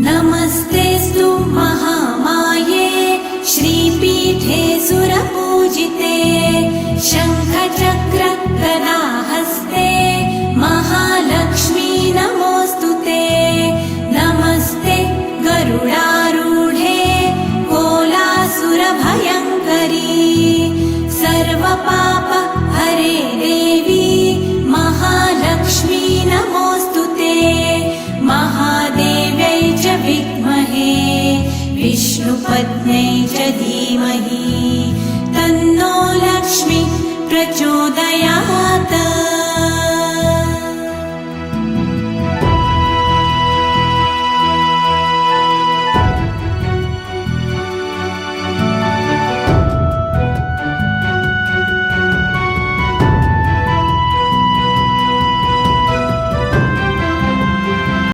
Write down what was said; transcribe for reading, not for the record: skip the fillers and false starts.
नमस्तेऽस्तु महामाये श्रीपीठे सुरपूजिते शङ्खचक्र गदाहस्ते महालक्ष्मी नमोऽस्तुते। नमस्ते गरुडारूढे कोलासुरभयङ्करी सर्वपाप हरे देवी महालक्ष्मी नमोऽस्तुते। महादेव्यै च विद्महे विष्णुपत्न्यै च धीमहि तन्नो लक्ष्मी प्रचोदयात्।